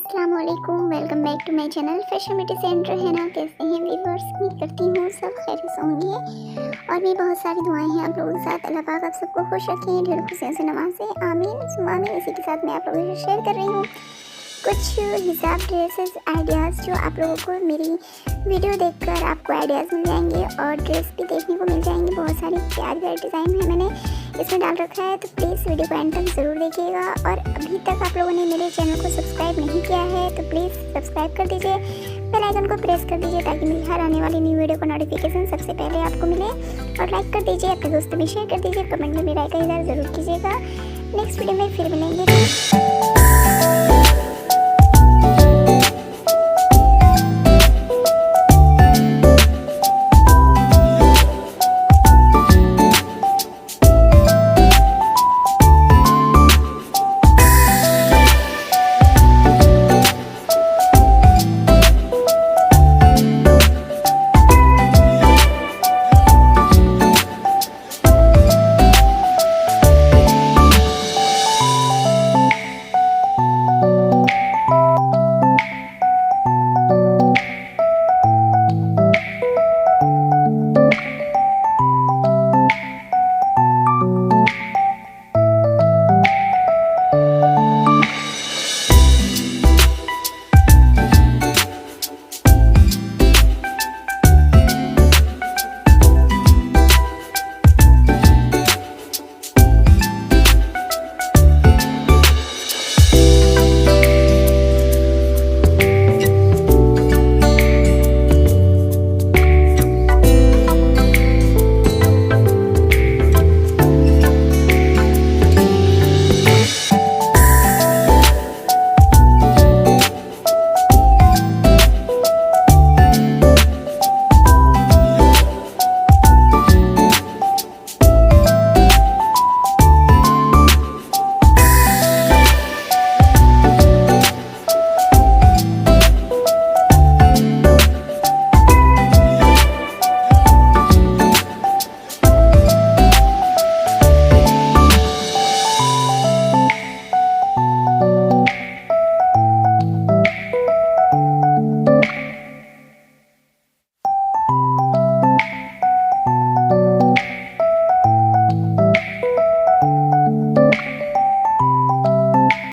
अस्सलाम वालेकुम, welcome back to my channel fashion beauty centre. है ना, कैसे हैं व्यूअर्स? उम्मीद करती हूँ सब खैरियत से होंगे और भी बहुत सारी दुआएं हैं आप लोगों के साथ। अल्लाह पाक आप सबको खुश रखें, ढेर खुशियों से नवाज़े, आमीन सुम्मा आमीन। इसी के साथ मैं आप लोगों से शेयर कर रही हूँ कुछ हिजाब ड्रेसेस आइडियाज़ जो आप लोगों को मेरी वीडियो देखकर आपको आइडियाज़ मिल जाएंगे और ड्रेस भी देखने को मिल जाएंगे। बहुत सारी प्यार प्यार डिज़ाइन है मैंने इसमें डाल रखा है, तो प्लीज़ वीडियो को एंड तक ज़रूर देखिएगा। और अभी तक आप लोगों ने मेरे चैनल को सब्सक्राइब नहीं किया है तो प्लीज़ सब्सक्राइब कर दीजिए, बेल आइकन को प्रेस कर दीजिए ताकि मेरी हर आने वाली न्यू वीडियो का नोटिफिकेशन सबसे पहले आपको मिले। और लाइक कर दीजिए, अपने दोस्तों में शेयर कर दीजिए, कमेंट में मेरा राय का इज़हार ज़रूर कीजिएगा। नेक्स्ट वीडियो में फिर मिलेंगे।